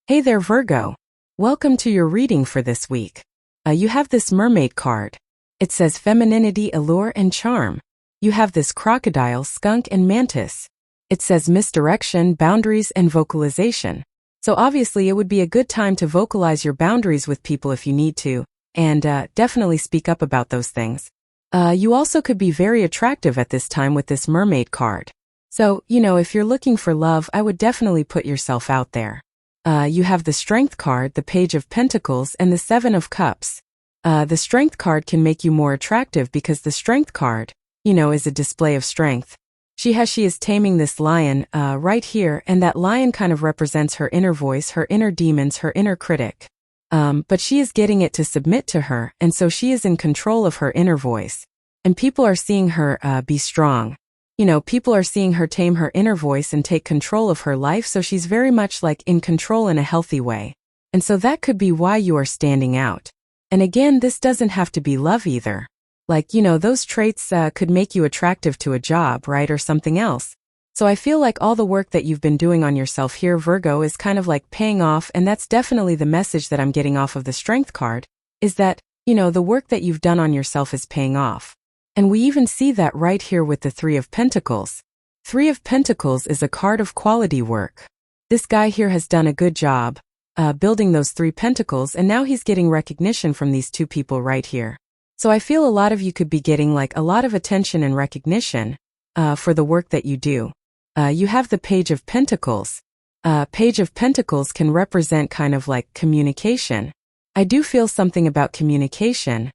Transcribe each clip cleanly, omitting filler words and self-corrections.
Hey there, Virgo. Welcome to your reading for this week. You have this mermaid card. It says femininity, allure, and charm. You have this crocodile, skunk, and mantis. It says misdirection, boundaries, and vocalization. So obviously it would be a good time to vocalize your boundaries with people if you need to, and definitely speak up about those things. You also could be very attractive at this time with this mermaid card. So, if you're looking for love, I would definitely put yourself out there. You have the Strength card, the Page of Pentacles, and the Seven of Cups. The Strength card can make you more attractive because the Strength card, is a display of strength. She is taming this lion, right here, and that lion kind of represents her inner voice, her inner demons, her inner critic. But she is getting it to submit to her, and so she is in control of her inner voice. And people are seeing her, be strong. People are seeing her tame her inner voice and take control of her life, so she's very much like in control in a healthy way. And so that could be why you are standing out. And again, this doesn't have to be love either. Those traits could make you attractive to a job, right, or something else. So I feel like all the work that you've been doing on yourself here, Virgo, is kind of like paying off, and that's definitely the message that I'm getting off of the Strength card, is that, the work that you've done on yourself is paying off. And we even see that right here with the Three of Pentacles. Three of Pentacles is a card of quality work. This guy here has done a good job building those three pentacles, and now he's getting recognition from these two people right here. So I feel a lot of you could be getting a lot of attention and recognition for the work that you do. You have the Page of Pentacles. Page of Pentacles can represent kind of like communication. I do feel something about communication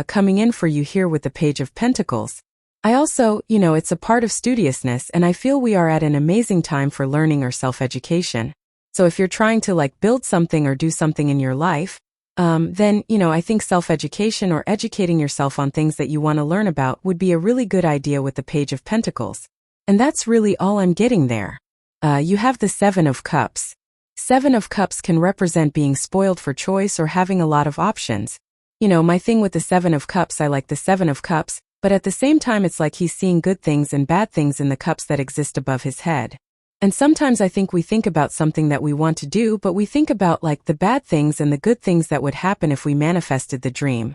coming in for you here with the Page of Pentacles. I also, it's a part of studiousness, and I feel we are at an amazing time for learning or self-education. So if you're trying to build something or do something in your life, then, I think self-education or educating yourself on things that you want to learn about would be a really good idea with the Page of Pentacles. And that's really all I'm getting there. You have the Seven of Cups. Seven of Cups can represent being spoiled for choice or having a lot of options. My thing with the Seven of Cups, I like the Seven of Cups, but at the same time it's like he's seeing good things and bad things in the cups that exist above his head. And sometimes I think we think about something that we want to do, but we think about the bad things and the good things that would happen if we manifested the dream.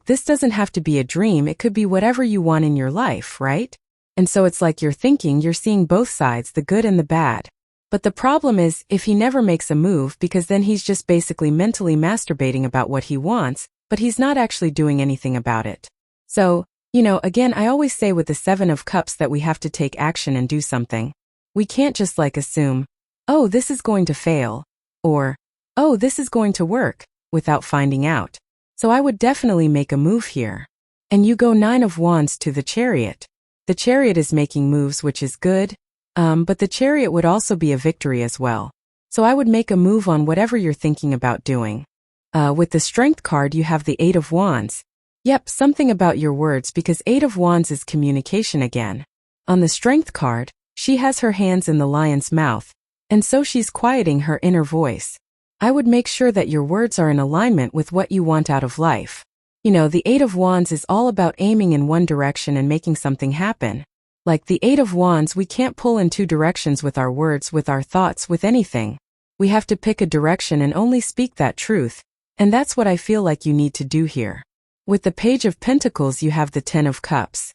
This doesn't have to be a dream, it could be whatever you want in your life, right? And so it's like you're seeing both sides, the good and the bad. But the problem is, if he never makes a move, because then he's just basically mentally masturbating about what he wants, but he's not actually doing anything about it. So, again, I always say with the Seven of Cups that we have to take action and do something. We can't just assume, oh, this is going to fail, or, oh, this is going to work, without finding out. So I would definitely make a move here. And you go Nine of Wands to the Chariot. The Chariot is making moves, which is good, but the Chariot would also be a victory as well. So I would make a move on whatever you're thinking about doing. With the Strength card, you have the Eight of Wands. Yep, something about your words, because Eight of Wands is communication again. On the Strength card, she has her hands in the lion's mouth, and so she's quieting her inner voice. I would make sure that your words are in alignment with what you want out of life. The Eight of Wands is all about aiming in one direction and making something happen. Like the Eight of Wands, we can't pull in two directions with our words, with our thoughts, with anything. We have to pick a direction and only speak that truth. And that's what I feel like you need to do here. With the Page of Pentacles, you have the Ten of Cups.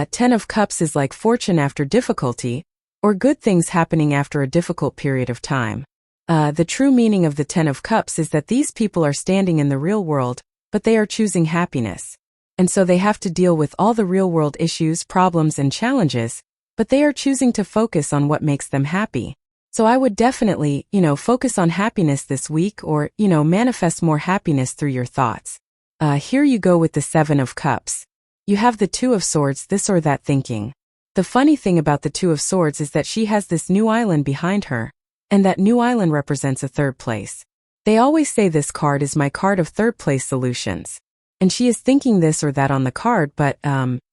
Ten of Cups is like fortune after difficulty, or good things happening after a difficult period of time. The true meaning of the Ten of Cups is that these people are standing in the real world, but they are choosing happiness. And so they have to deal with all the real world issues, problems, and challenges, but they are choosing to focus on what makes them happy. So I would definitely, focus on happiness this week, or, manifest more happiness through your thoughts. Here you go with the Seven of Cups. You have the Two of Swords, this or that thinking. The funny thing about the Two of Swords is that she has this new island behind her, and that new island represents a third place. They always say this card is my card of third place solutions. And she is thinking this or that on the card, but,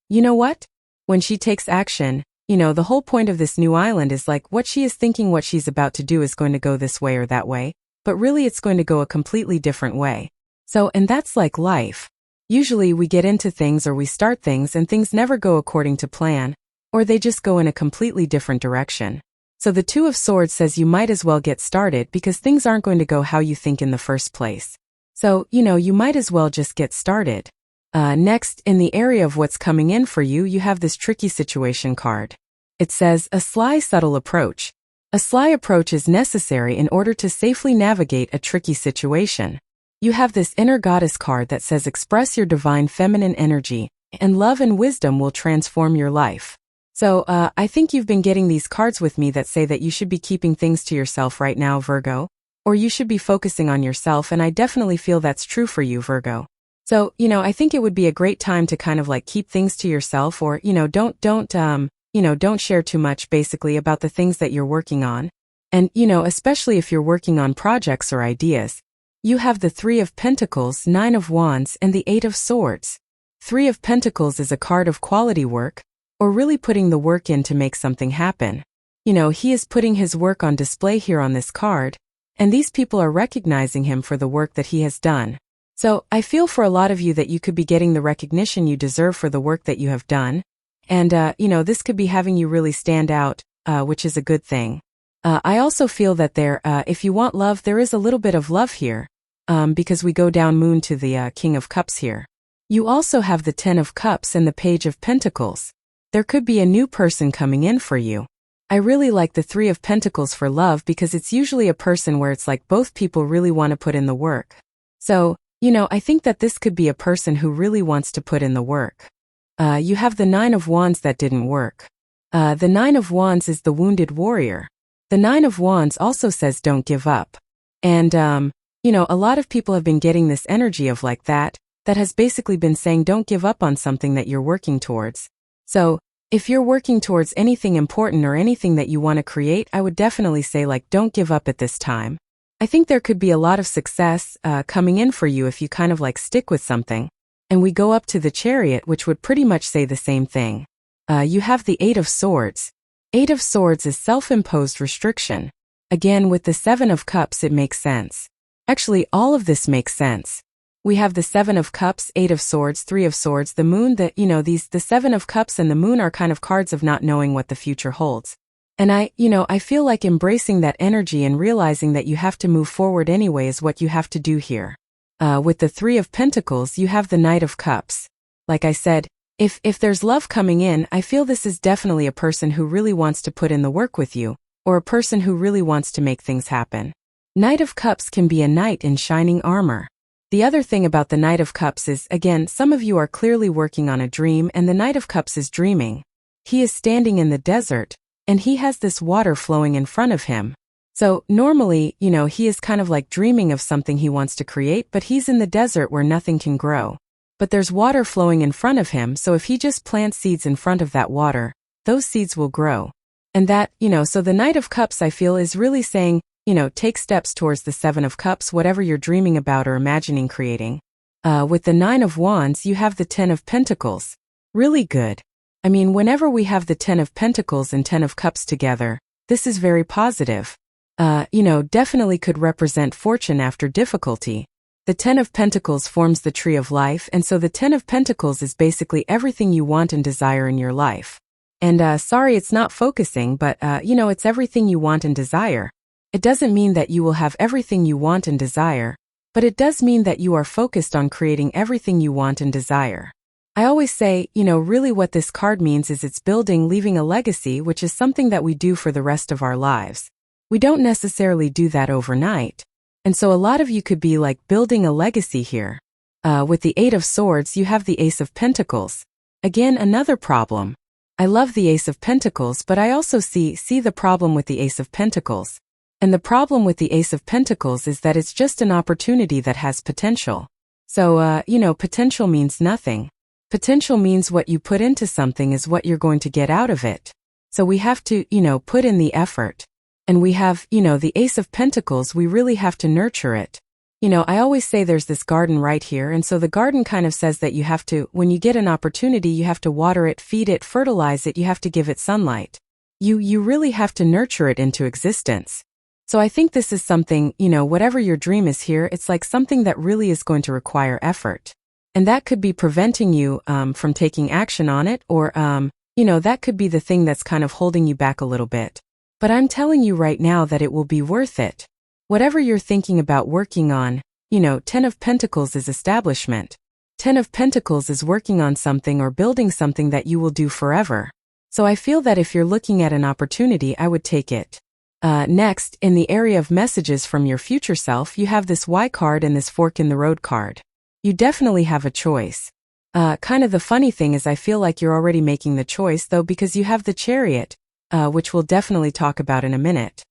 you know what? When she takes action, the whole point of this new island is what she is thinking what she's about to do is going to go this way or that way, but really it's going to go a completely different way. So, and that's like life. Usually we get into things or we start things and things never go according to plan, or they just go in a completely different direction. So the Two of Swords says you might as well get started because things aren't going to go how you think in the first place. So, you might as well just get started. Next, in the area of what's coming in for you, you have this tricky situation card. It says, a sly, subtle approach. A sly approach is necessary in order to safely navigate a tricky situation. You have this inner goddess card that says express your divine feminine energy, and love and wisdom will transform your life. So, I think you've been getting these cards with me that say that you should be keeping things to yourself right now, Virgo. Or you should be focusing on yourself, and I definitely feel that's true for you, Virgo. So, I think it would be a great time to kind of like keep things to yourself, or, don't share too much basically about the things that you're working on. And, especially if you're working on projects or ideas. You have the Three of Pentacles, Nine of Wands, and the Eight of Swords. Three of Pentacles is a card of quality work, or really putting the work in to make something happen. He is putting his work on display here on this card, and these people are recognizing him for the work that he has done. So, I feel for a lot of you that you could be getting the recognition you deserve for the work that you have done. And, this could be having you really stand out, which is a good thing. I also feel that if you want love, there is a little bit of love here, because we go down moon to the King of Cups here. You also have the Ten of Cups and the Page of Pentacles. There could be a new person coming in for you. I really like the Three of Pentacles for love because it's usually a person where it's like both people really want to put in the work. So, I think that this could be a person who really wants to put in the work. You have the Nine of Wands that didn't work. The Nine of Wands is the wounded warrior. The Nine of Wands also says don't give up. And, a lot of people have been getting this energy of like that has basically been saying don't give up on something that you're working towards. So, if you're working towards anything important or anything that you want to create, I would definitely say like don't give up at this time. I think there could be a lot of success coming in for you if you kind of like stick with something. And we go up to the Chariot, which would pretty much say the same thing. You have the Eight of Swords. Eight of Swords is self-imposed restriction. Again, with the Seven of Cups, it makes sense. Actually, all of this makes sense. We have the Seven of Cups, Eight of Swords, Three of Swords, the Moon, the Seven of Cups and the Moon are kind of cards of not knowing what the future holds. And I feel like embracing that energy and realizing that you have to move forward anyway is what you have to do here. With the Three of Pentacles, you have the Knight of Cups. Like I said, if there's love coming in, I feel this is definitely a person who really wants to put in the work with you, or a person who really wants to make things happen. Knight of Cups can be a knight in shining armor. The other thing about the Knight of Cups is, again, some of you are clearly working on a dream and the Knight of Cups is dreaming. He is standing in the desert, and he has this water flowing in front of him. So, normally, he is kind of like dreaming of something he wants to create, but he's in the desert where nothing can grow. But there's water flowing in front of him, so if he just plants seeds in front of that water, those seeds will grow. And that, so the Knight of Cups I feel is really saying, take steps towards the Seven of Cups, whatever you're dreaming about or imagining creating. With the Nine of Wands, you have the Ten of Pentacles. Really good. I mean, whenever we have the Ten of Pentacles and Ten of Cups together, this is very positive. Definitely could represent fortune after difficulty. The Ten of Pentacles forms the Tree of Life, and so the Ten of Pentacles is basically everything you want and desire in your life. And sorry it's not focusing, but it's everything you want and desire. It doesn't mean that you will have everything you want and desire, but it does mean that you are focused on creating everything you want and desire. I always say, really what this card means is it's building, leaving a legacy, which is something that we do for the rest of our lives. We don't necessarily do that overnight. And so a lot of you could be like building a legacy here. With the Eight of Swords, you have the Ace of Pentacles. Again, another problem. I love the Ace of Pentacles, but I also see the problem with the Ace of Pentacles. And the problem with the Ace of Pentacles is that it's just an opportunity that has potential. So, potential means nothing. Potential means what you put into something is what you're going to get out of it. So we have to, put in the effort. And we have, the Ace of Pentacles, we really have to nurture it. I always say there's this garden right here, and so the garden kind of says that you have to, when you get an opportunity, you have to water it, feed it, fertilize it, you have to give it sunlight. You really have to nurture it into existence. So I think this is something, whatever your dream is here, it's like something that really is going to require effort. And that could be preventing you from taking action on it, or, that could be the thing that's kind of holding you back a little bit. But I'm telling you right now that it will be worth it. Whatever you're thinking about working on, 10 of Pentacles is establishment. 10 of Pentacles is working on something or building something that you will do forever. So I feel that if you're looking at an opportunity, I would take it. Next, in the area of messages from your future self, you have this Y card and this fork in the road card. You definitely have a choice. Kind of the funny thing is I feel like you're already making the choice though, because you have the Chariot, which we'll definitely talk about in a minute.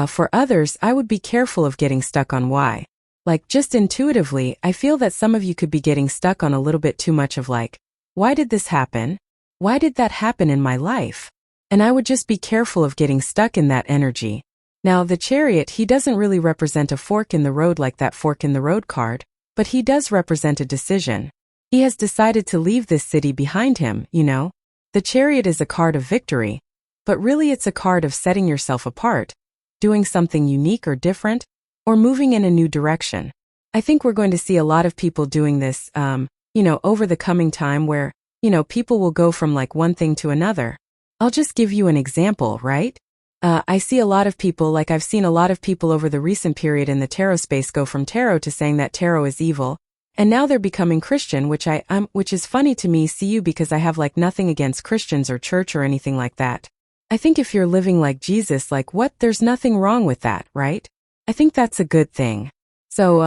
For others, I would be careful of getting stuck on why. Like just intuitively, I feel that some of you could be getting stuck on a little bit too much of like, why did this happen? Why did that happen in my life? And I would just be careful of getting stuck in that energy. Now, the Chariot, he doesn't really represent a fork in the road like that fork in the road card, but he does represent a decision. He has decided to leave this city behind him, The Chariot is a card of victory, but really it's a card of setting yourself apart, doing something unique or different, or moving in a new direction. I think we're going to see a lot of people doing this, over the coming time where, people will go from like one thing to another. I'll just give you an example, right? I see a lot of people, like I've seen a lot of people over the recent period in the tarot space go from tarot to saying that tarot is evil, and now they're becoming Christian, which is funny to me, see you, because I have like nothing against Christians or church or anything like that. I think if you're living like Jesus, there's nothing wrong with that, right? I think that's a good thing. So,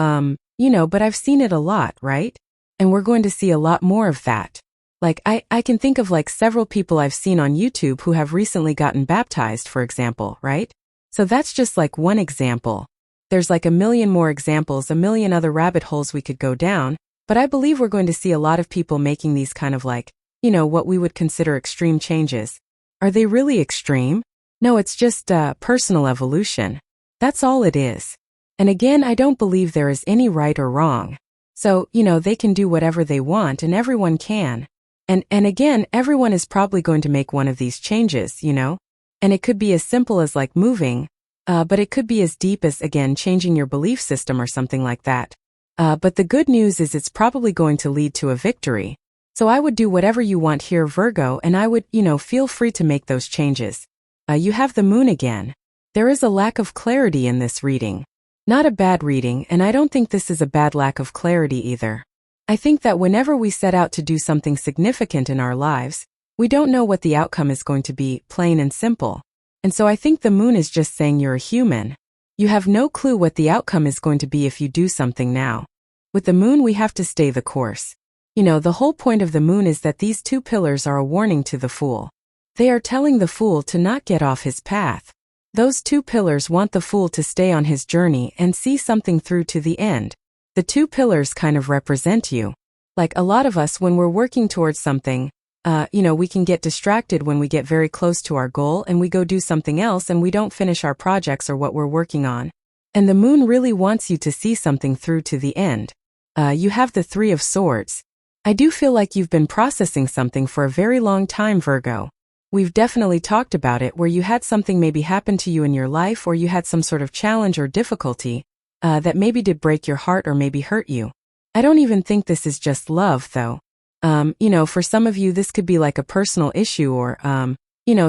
but I've seen it a lot, right? And we're going to see a lot more of that. Like, I can think of like several people I've seen on YouTube who have recently gotten baptized, for example, right? So that's just like one example. There's like a million more examples, a million other rabbit holes we could go down, but I believe we're going to see a lot of people making these kind of like, what we would consider extreme changes. Are they really extreme? No, it's just personal evolution. That's all it is. And again, I don't believe there is any right or wrong. So, they can do whatever they want and everyone can. And again, everyone is probably going to make one of these changes, And it could be as simple as like moving, but it could be as deep as, again, changing your belief system or something like that. But the good news is it's probably going to lead to a victory. So I would do whatever you want here, Virgo, and I would, feel free to make those changes. You have the moon again. There is a lack of clarity in this reading. Not a bad reading, and I don't think this is a bad lack of clarity either. I think that whenever we set out to do something significant in our lives, we don't know what the outcome is going to be, plain and simple. And so I think the moon is just saying you're a human. You have no clue what the outcome is going to be if you do something now. With the moon, we have to stay the course. The whole point of the moon is that these two pillars are a warning to the fool. They are telling the fool to not get off his path. Those two pillars want the fool to stay on his journey and see something through to the end. The two pillars kind of represent you. Like a lot of us, when we're working towards something, we can get distracted when we get very close to our goal and we go do something else and we don't finish our projects or what we're working on. And the moon really wants you to see something through to the end. You have the Three of Swords. I do feel like you've been processing something for a very long time, Virgo. We've definitely talked about it where you had something maybe happen to you in your life or you had some sort of challenge or difficulty that maybe did break your heart or maybe hurt you. I don't even think this is just love, though. For some of you, this could be like a personal issue or,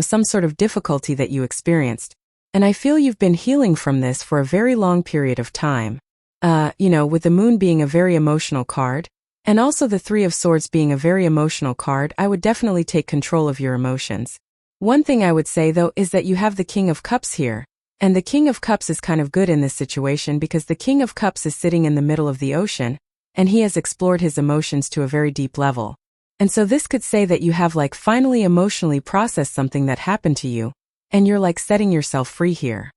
some sort of difficulty that you experienced. And I feel you've been healing from this for a very long period of time. With the moon being a very emotional card, and also the Three of Swords being a very emotional card, I would definitely take control of your emotions. One thing I would say, though, is that you have the King of Cups here. And the King of Cups is kind of good in this situation because the King of Cups is sitting in the middle of the ocean, and he has explored his emotions to a very deep level. And so this could say that you have like finally emotionally processed something that happened to you, and you're like setting yourself free here.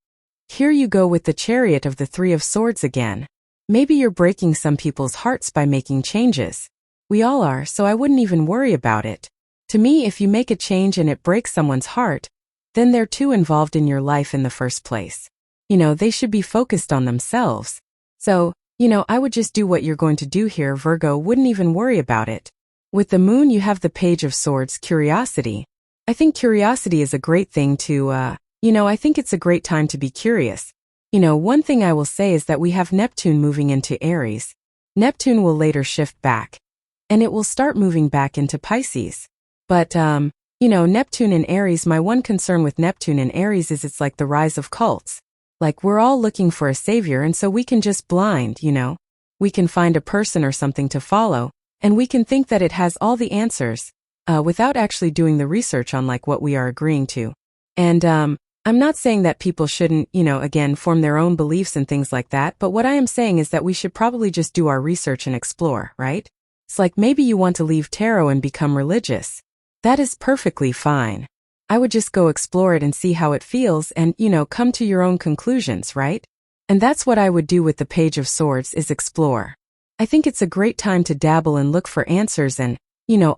Here you go with the Chariot of the Three of Swords again. Maybe you're breaking some people's hearts by making changes. We all are, so I wouldn't even worry about it. To me, if you make a change and it breaks someone's heart, then they're too involved in your life in the first place. They should be focused on themselves. So, I would just do what you're going to do here, Virgo, wouldn't even worry about it. With the moon, you have the Page of Swords, curiosity. I think curiosity is a great thing to, I think it's a great time to be curious. One thing I will say is that we have Neptune moving into Aries. Neptune will later shift back, and it will start moving back into Pisces. But, Neptune in Aries, my one concern with Neptune in Aries is it's like the rise of cults. Like we're all looking for a savior and so we can just we can find a person or something to follow, and we can think that it has all the answers, without actually doing the research on like what we are agreeing to. And, I'm not saying that people shouldn't, again, form their own beliefs and things like that, but what I am saying is that we should probably just do our research and explore, right? It's like maybe you want to leave tarot and become religious. That is perfectly fine. I would just go explore it and see how it feels and, come to your own conclusions, right? And that's what I would do with the Page of Swords, is explore. I think it's a great time to dabble and look for answers and,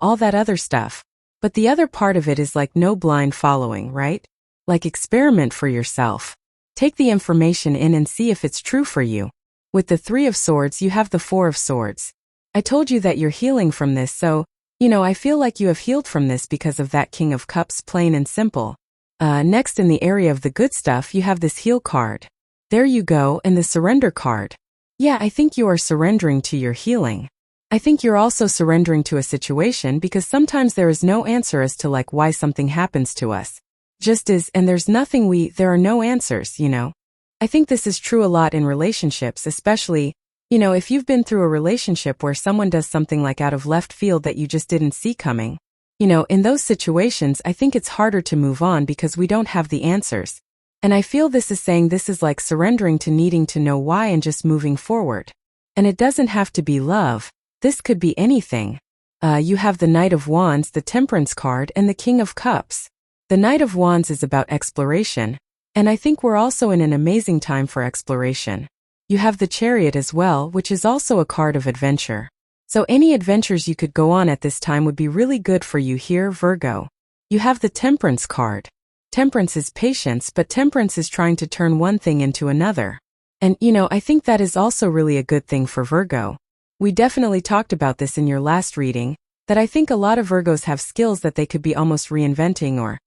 all that other stuff. But the other part of it is like no blind following, right? Like experiment for yourself. Take the information in and see if it's true for you. With the Three of Swords, you have the Four of Swords. I told you that you're healing from this, so, I feel like you have healed from this because of that King of Cups, plain and simple. Next, in the area of the good stuff, you have this Heal card. There you go, and the Surrender card. Yeah, I think you are surrendering to your healing. I think you're also surrendering to a situation because sometimes there is no answer as to like why something happens to us. Just as, and there are no answers, I think this is true a lot in relationships, especially, if you've been through a relationship where someone does something like out of left field that you just didn't see coming. In those situations, I think it's harder to move on because we don't have the answers. And I feel this is saying this is like surrendering to needing to know why and just moving forward. And it doesn't have to be love. This could be anything. You have the Knight of Wands, the Temperance card, and the King of Cups. The Knight of Wands is about exploration, and I think we're also in an amazing time for exploration. You have the Chariot as well, which is also a card of adventure. So any adventures you could go on at this time would be really good for you here, Virgo. You have the Temperance card. Temperance is patience, but temperance is trying to turn one thing into another. And, I think that is also really a good thing for Virgo. We definitely talked about this in your last reading, that I think a lot of Virgos have skills that they could be almost reinventing or,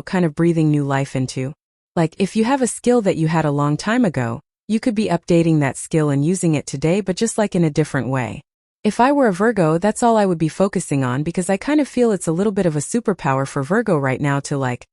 kind of breathing new life into. Like, if you have a skill that you had a long time ago, you could be updating that skill and using it today, but just like in a different way. If I were a Virgo, that's all I would be focusing on because I kind of feel it's a little bit of a superpower for Virgo right now to like,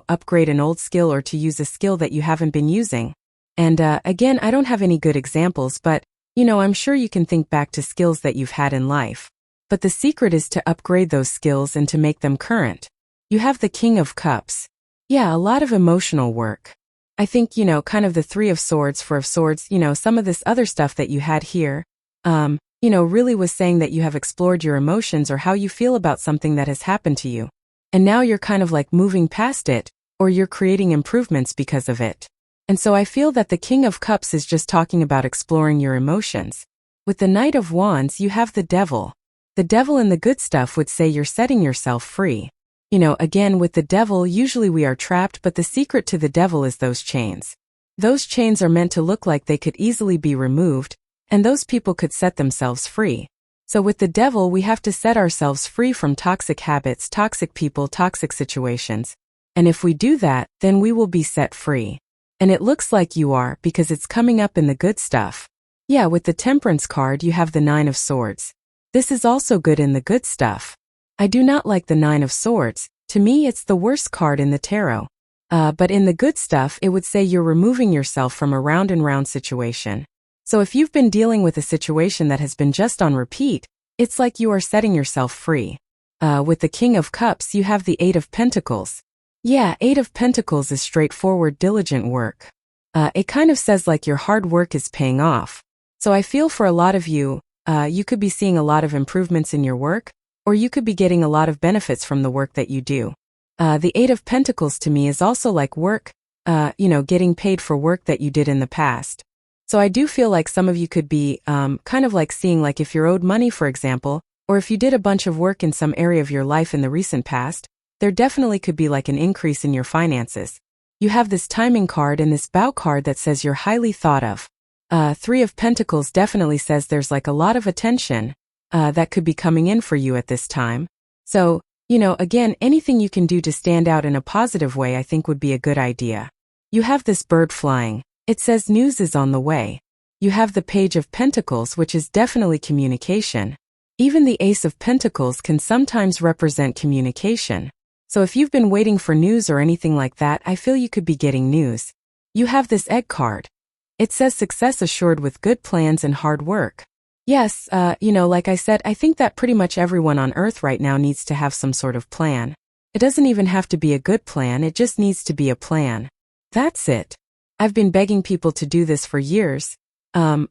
upgrade an old skill or to use a skill that you haven't been using. And, again, I don't have any good examples, but, I'm sure you can think back to skills that you've had in life. But the secret is to upgrade those skills and to make them current. You have the King of Cups. Yeah, a lot of emotional work. I think, kind of the Three of Swords, Four of Swords, some of this other stuff that you had here, really was saying that you have explored your emotions or how you feel about something that has happened to you. And now you're kind of like moving past it, or you're creating improvements because of it. And so I feel that the King of Cups is just talking about exploring your emotions. With the Knight of Wands, you have the Devil. The Devil in the good stuff would say you're setting yourself free. Again, with the Devil, usually we are trapped, but the secret to the Devil is those chains. Those chains are meant to look like they could easily be removed, and those people could set themselves free. So with the Devil, we have to set ourselves free from toxic habits, toxic people, toxic situations. And if we do that, then we will be set free. And it looks like you are because it's coming up in the good stuff. Yeah, with the Temperance card, you have the Nine of Swords. This is also good in the good stuff. I do not like the Nine of Swords. To me, it's the worst card in the tarot. But in the good stuff, it would say you're removing yourself from a round and round situation. So if you've been dealing with a situation that has been just on repeat, it's like you are setting yourself free. With the King of Cups, you have the Eight of Pentacles. Yeah, Eight of Pentacles is straightforward, diligent work. It kind of says like your hard work is paying off. So I feel for a lot of you, you could be seeing a lot of improvements in your work, or you could be getting a lot of benefits from the work that you do. The Eight of Pentacles to me is also like work, getting paid for work that you did in the past. So I do feel like some of you could be kind of like seeing like if you're owed money, for example, or if you did a bunch of work in some area of your life in the recent past, there definitely could be like an increase in your finances. You have this Timing card and this Bow card that says you're highly thought of. Three of Pentacles definitely says there's like a lot of attention that could be coming in for you at this time. So, again, anything you can do to stand out in a positive way I think would be a good idea. You have this bird flying. It says news is on the way. You have the Page of Pentacles, which is definitely communication. Even the Ace of Pentacles can sometimes represent communication. So if you've been waiting for news or anything like that, I feel you could be getting news. You have this egg card. It says success assured with good plans and hard work. Yes, like I said, I think that pretty much everyone on Earth right now needs to have some sort of plan. It doesn't even have to be a good plan, it just needs to be a plan. That's it. I've been begging people to do this for years.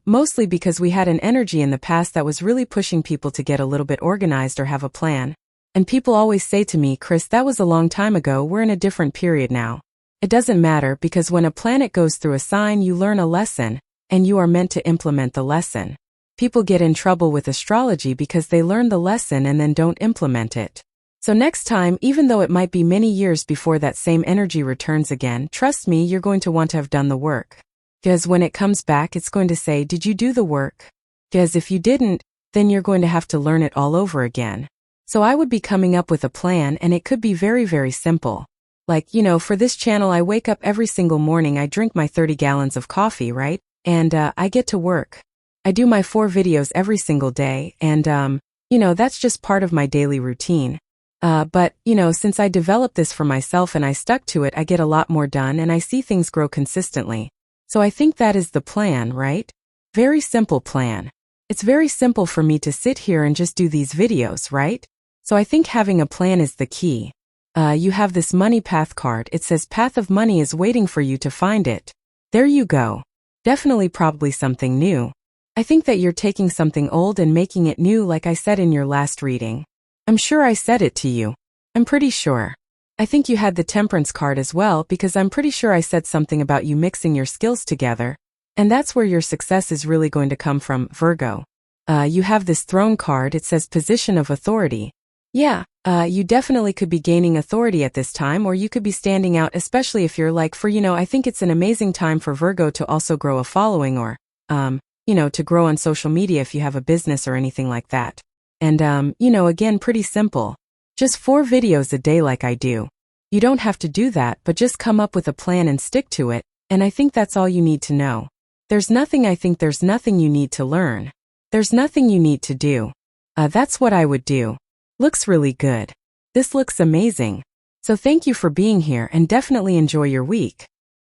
Mostly because we had an energy in the past that was really pushing people to get a little bit organized or have a plan. And people always say to me, Chris, that was a long time ago, we're in a different period now. It doesn't matter because when a planet goes through a sign, you learn a lesson, and you are meant to implement the lesson. People get in trouble with astrology because they learn the lesson and then don't implement it. So next time, even though it might be many years before that same energy returns again, trust me, you're going to want to have done the work. Because when it comes back, it's going to say, did you do the work? Because if you didn't, then you're going to have to learn it all over again. So I would be coming up with a plan, and it could be very, very simple. Like, for this channel, I wake up every single morning, I drink my 30 gallons of coffee, right? And I get to work. I do my 4 videos every single day, and that's just part of my daily routine. But since I developed this for myself and I stuck to it, I get a lot more done and I see things grow consistently. So I think that is the plan, right? Very simple plan. It's very simple for me to sit here and just do these videos, right? So I think having a plan is the key. You have this money path card. It says path of money is waiting for you to find it. There you go. Definitely probably something new. I think that you're taking something old and making it new, like I said in your last reading. I'm sure I said it to you. I'm pretty sure. I think you had the temperance card as well because I'm pretty sure I said something about you mixing your skills together. And that's where your success is really going to come from, Virgo. You have this throne card. It says position of authority. Yeah, you definitely could be gaining authority at this time, or you could be standing out, especially if you're I think it's an amazing time for Virgo to also grow a following or, to grow on social media if you have a business or anything like that. And, again, pretty simple. Just 4 videos a day like I do. You don't have to do that, but just come up with a plan and stick to it, and I think that's all you need to know. There's nothing you need to learn. There's nothing you need to do. That's what I would do. Looks really good. This looks amazing. So thank you for being here and definitely enjoy your week.